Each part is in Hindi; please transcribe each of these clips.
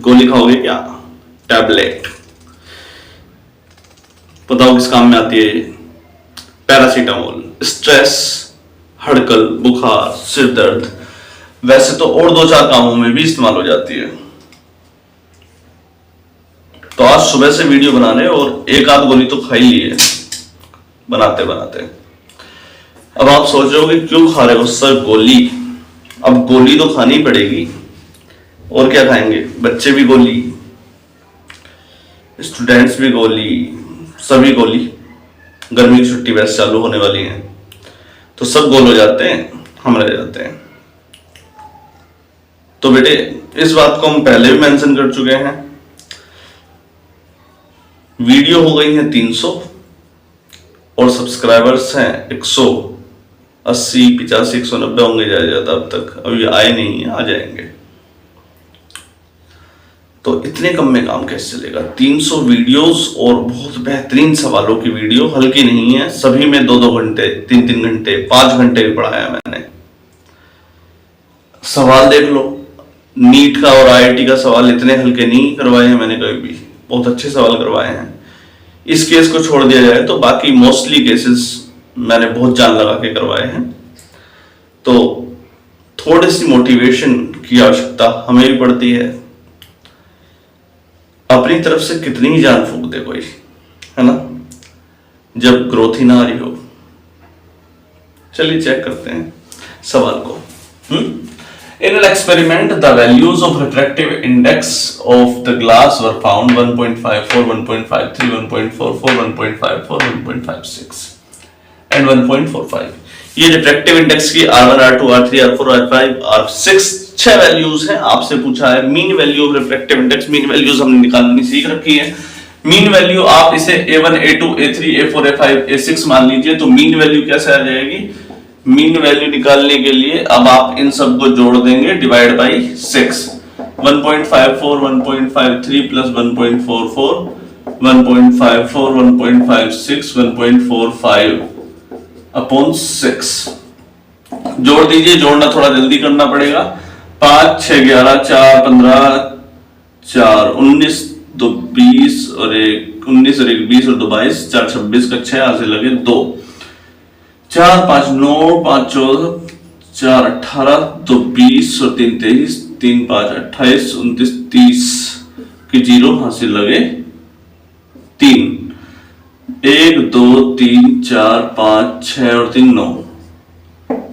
गोली खाओगे क्या? टैबलेट। बताओ किस काम में आती है ये? पैरासीटामोल। स्ट्रेस, हड़कल, बुखार, सिर दर्द, वैसे तो और 2-4 कामों में भी इस्तेमाल हो जाती है। तो आज सुबह से वीडियो बना रहे और एक आध गोली तो खा ही ली है बनाते बनाते। अब आप सोच रहे हो कि क्यों खा रहे हो सर गोली? अब गोली तो खानी पड़ेगी, और क्या खाएंगे? बच्चे भी गोली, स्टूडेंट्स भी गोली, सभी गोली। गर्मी की छुट्टी वैसे चालू होने वाली है तो सब गोल हो जाते हैं, हम रह जाते हैं। तो बेटे इस बात को हम पहले भी मेंशन कर चुके हैं। वीडियो हो गई है 300 और सब्सक्राइबर्स हैं 180, 85, 190 होंगे ज्यादा। अब तक अभी आए नहीं है, आ जाएंगे। तो इतने कम में काम कैसे चलेगा? 300 वीडियोस और बहुत बेहतरीन सवालों की वीडियो, हल्की नहीं है। सभी में 2-2 घंटे, 3-3 घंटे, 5 घंटे भी पढ़ाया मैंने। सवाल देख लो, नीट का और आईआईटी का सवाल इतने हल्के नहीं करवाए हैं मैंने कभी भी, बहुत अच्छे सवाल करवाए हैं। इस केस को छोड़ दिया जाए तो बाकी मोस्टली केसेस मैंने बहुत जान लगा के करवाए हैं। तो थोड़ी सी मोटिवेशन की आवश्यकता हमें भी पड़ती है। अपनी तरफ से कितनी ही जान फूंक दे कोई, है ना, जब ग्रोथ ही ना आ रही हो। चलिए चेक करते हैं सवाल को। In an experiment, the values of refractive index of the glass were found 1.54, 1.53, 1.44, 1.54, 1.56 and 1.45। ये रिफ्रैक्टिव इंडेक्स की R1, R2, R3, R4, R5, R6 6 values हैं। आपसे पूछा है mean value of refractive index. Mean values हमने निकालनी सीख रखी है। मीन वैल्यू आप इसे A1, A2, A3, A4, A5, A6 मान लीजिए। तो मीन वैल्यू कैसे आ जाएगी? मीन वैल्यू निकालने के लिए अब आप इन सब को जोड़ देंगे, डिवाइड बाई 6। 1.54, 1.53 plus 1.44, 1.54, 1.56, 1.45 upon 6। जोड़ दीजिए। जोड़ना थोड़ा जल्दी करना पड़ेगा। 5, 6, 11, 4, 15, 4, 19, 2, 20 और 1, 19 और 1, 20 और 2, 22, 4, 26 का 6 यहां से लगे 2, 4, 5, 9, 5, 14, 4, 18, 2, 20 और 3, 23, 3, 5, 28, 29, 30 की 0 यहां से लगे 3, 1, 2, 3, 4, 5, 6 और 3, 9,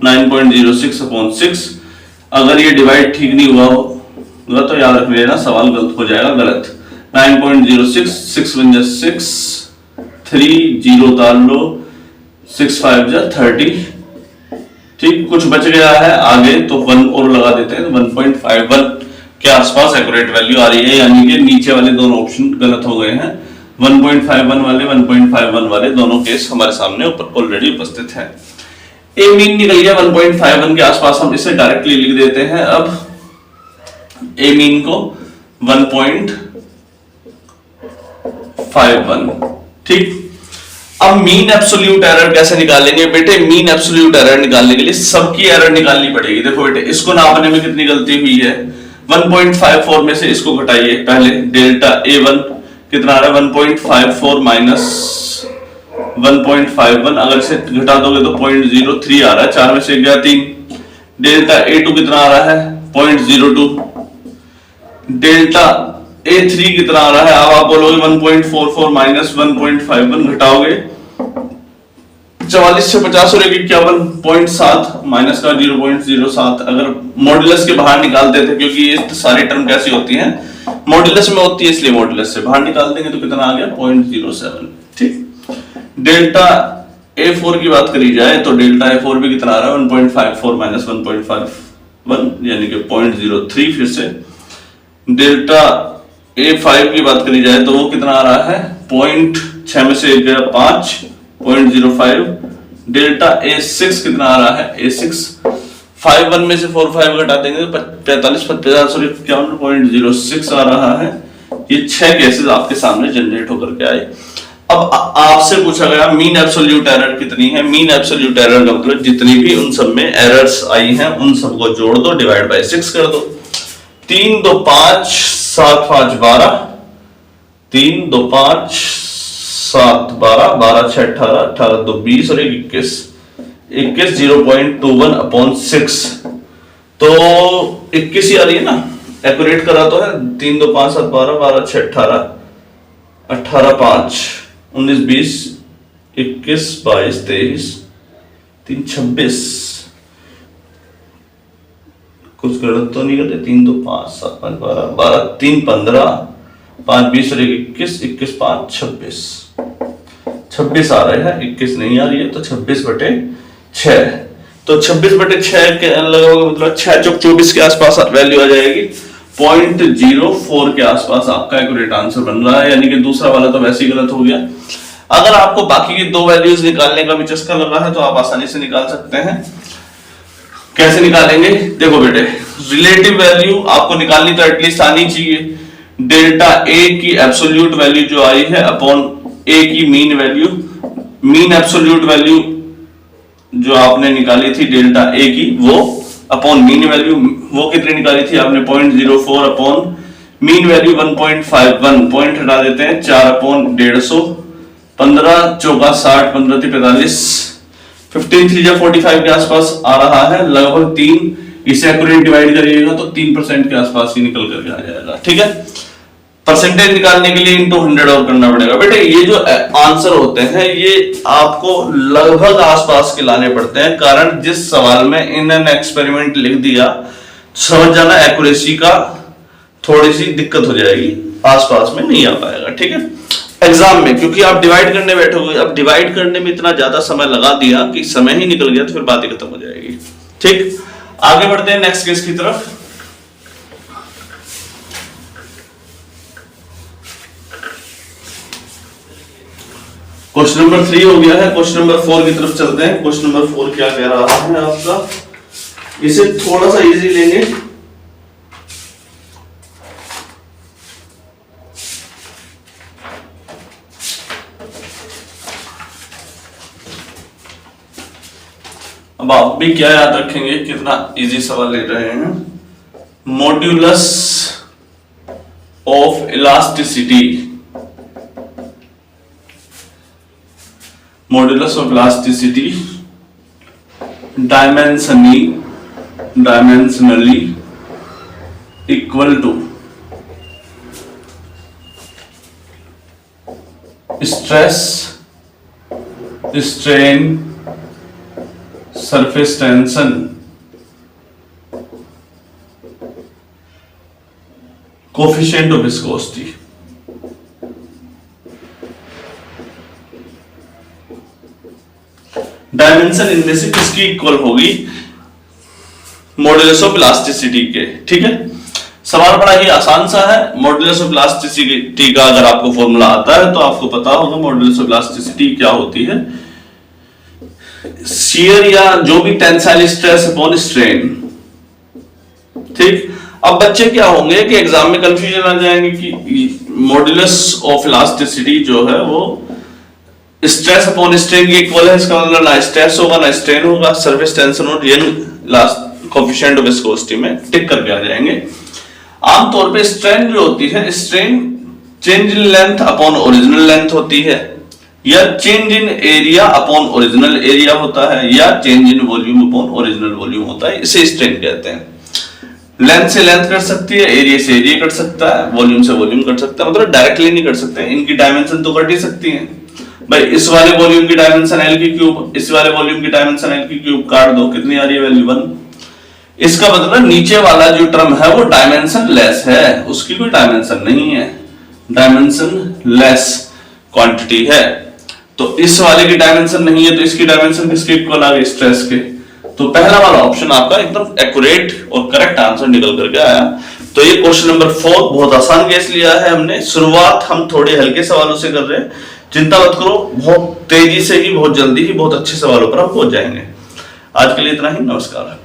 9.06 अपॉन 6। अगर ये डिवाइड ठीक नहीं हुआ होगा तो याद रख लेना, सवाल गलत हो जाएगा। गलत 9.06, 6 1 जा 6, 3 0 उतार लो, 6 5 जा 30। ठीक, कुछ बच गया है आगे तो 1 और लगा देते हैं। 1.51 के आसपास एक्यूरेट वैल्यू आ रही है, यानी कि नीचे वाले दोनों ऑप्शन गलत हो गए हैं। 1.51 वाले, 1.51 वाले दोनों केस हमारे सामने ऑलरेडी उपस्थित है। ए मीन निकल गया 1.51 के आसपास, हम इसे डायरेक्टली लिख देते हैं। अब ए मीन को 1.51। ठीक, अब मीन एब्सोल्यूट एरर कैसे निकालेंगे बेटे? मीन एब्सोल्यूट एरर निकालने के लिए सबकी एरर निकालनी पड़ेगी। देखो बेटे, इसको नापने में कितनी गलती हुई है? 1.54 में से इसको घटाइए पहले। डेल्टा A1 कितना आ रहा है? 1.54 माइनस 1.51। अगर इसे घटा दोगे तो 0.03 आ रहा है। 4 में से गया 3। डेल्टा A2 कितना आ रहा है? 0.02। डेल्टा A3 कितना आ रहा है? अब आप बोलोगे 1.44 माइनस 1.51 घटाओगे 44 से 50 और 51.7 माइनस का 0.07। अगर मॉड्यूलस के बाहर निकालते थे, क्योंकि ये सारी टर्म कैसी होती हैं? मॉड्यूलस में होती है, इसलिए मॉड्यूलस से बाहर निकाल देंगे तो कितना आ गया? 0.07। ठीक, डेल्टा A4 की बात करी जाए तो डेल्टा A4 भी कितना आ रहा है? 1.54 माइनस 1.51 यानी कि 0.03। फिर से डेल्टा A5 की बात करी जाए तो वो कितना आ रहा है? 6 में से 5, 0.05। डेल्टा A6 कितना आ रहा है? A6 51 में से 4 5 घटा देंगे तो 45 50 और 51.06 आ रहा है। ये 6 केसेस आपके सामने जनरेट होकर के आए। अब आपसे पूछा गया मीन एब्सोल्यूट एरर कितनी है? मीन एब्सोल्यूट एरर का मतलब जितनी भी उन सब में एरर्स आई हैं उन सबको जोड़ दो, डिवाइड बाय 6 कर दो। 3 2 5 7 5 12, 3 2 5 7 12, 12 6 18, 18 2 20 और 21 0.21 अपॉन 6, तो 21 ही आ रही है ना, एक्यूरेट करा तो है। 3 2 5 7 12, 12 6 18, 18 5 19 20 21 22 23 3 26, कुछ गलत तो नहीं करते। 3 2 5 7 5 12, 12 3 15, 5 20 और 21 21 5 26, 26 आ रहे हैं, 21 नहीं आ रही है, तो 26/6, तो 26/6 के लगभग मतलब 6 चौक 24 के आसपास वैल्यू आ जाएगी। 0.04 के आसपास आपका एक्यूरेट आंसर बन रहा है, यानी कि दूसरा वाला तो वैसे ही गलत हो गया। अगर आपको बाकी की 2 वैल्यूज निकालने का भी चस्का लग रहा है तो आप आसानी से निकाल सकते हैं। कैसे निकालेंगे? देखो बेटे, रिलेटिव वैल्यू आपको निकालनी तो एटलीस्ट आनी चाहिए। डेल्टा ए की एब्सोल्यूट वैल्यू जो आई है अपॉन ए की mean value, mean absolute value जो आपने निकाली थी डेल्टा ए की, वो अपॉन मीन वैल्यू, वो कितनी निकाली थी आपने? 0.04 अपॉन मीन वैल्यू 1.51, पॉइंट हटा देते हैं, 4/150, 15 चौका 60, 15 3 45, 15 3 45 के आसपास आ रहा है लगभग। 3 इसे एक्यूरेट डिवाइड करिएगा तो 3% के आसपास ही निकल करके आ जाएगा। ठीक है, परसेंटेज निकालने के लिए इनटू 100 और करना पड़ेगा। बेटे ये जो आंसर होते हैं ये आपको लगभग आसपास के लाने पड़ते हैं, कारण जिस सवाल में इन एन एक्सपेरिमेंट लिख दिया, समझ जाना एक्यूरेसी का थोड़ी सी दिक्कत हो जाएगी, आसपास में नहीं आ पाएगा। ठीक है, एग्जाम में क्योंकि आप डिवाइड करने बैठोगे, अब डिवाइड करने में इतना ज्यादा समय लगा दिया कि समय ही निकल गया तो फिर बात ही खत्म हो जाएगी। ठीक, आगे बढ़ते हैं नेक्स्ट केस की तरफ। क्वेश्चन नंबर 3 हो गया है, क्वेश्चन नंबर 4 की तरफ चलते हैं। क्वेश्चन नंबर 4 क्या कह रहा है आपका, इसे थोड़ा सा इजी लेंगे। अब आप भी क्या याद रखेंगे, कितना इजी सवाल ले रहे हैं। Modulus of elasticity, modulus of elasticity dimensionally equal to stress strain surface tension coefficient of viscosity. Dimension इनमें से किसकी इक्वल होगी? मॉड्यूलस ऑफ इलास्टिसिटी के। ठीक है, सवाल बड़ा ही आसान सा है। मॉड्यूलस ऑफ इलास्टिसिटी का अगर आपको फॉर्मूला आता है तो आपको पता होगा मॉड्यूलस ऑफ इलास्टिसिटी क्या होती है। शियर या जो भी टेंसाइल स्ट्रेस अपॉन स्ट्रेन। ठीक, अब बच्चे क्या होंगे कि एग्जाम में कंफ्यूजन आ जाएंगे कि मॉड्यूलस ऑफ इलास्टिसिटी जो है वो स्ट्रेस अपॉन स्ट्रेन की इक्वल है, इसका मतलब ना स्ट्रेस होगा ना स्ट्रेन होगा, सरफेस टेंशन और ये कोएफिशिएंट ऑफ विस्कोसिटी में टिक करके आ जाएंगे। आमतौर पे स्ट्रेन जो होती है, strain change in length upon original length होती है, या change in area upon original area होता है, या change in volume upon original volume होता है। इसे स्ट्रेन कहते हैं। लेंथ से लेंथ कट सकती है, एरिया से एरिया कट सकता है, वॉल्यूम से वॉल्यूम कट सकता है, मतलब डायरेक्टली नहीं कट सकते। इनकी डायमेंशन तो कट ही सकती है भाई। इस वाले वॉल्यूम की डायमेंशन l की क्यूब, इस वाले वॉल्यूम की डायमेंशन l की क्यूब काट दो, कितनी आ रही है वैल्यू 1। इसका मतलब नीचे वाला जो टर्म है वो डायमेंशन लेस है, उसकी कोई डायमेंशन नहीं है, डायमेंशन लेस क्वांटिटी है। तो इस वाले की डायमेंशन नहीं है तो इसकी डायमेंशन किसके इक्वल आ गई? स्ट्रेस के। तो पहला वाला ऑप्शन आपका एकदम एक्यूरेट और करेक्ट आंसर निकल करके आया। तो ये क्वेश्चन नंबर 4 बहुत आसान केस लिया है हमने। शुरुआत हम थोड़े हल्के सवालों से कर रहे हैं, चिंता मत करो, बहुत तेजी से ही, बहुत जल्दी ही बहुत अच्छे सवालों पर हम पहुंच जाएंगे। आज के लिए इतना ही, नमस्कार।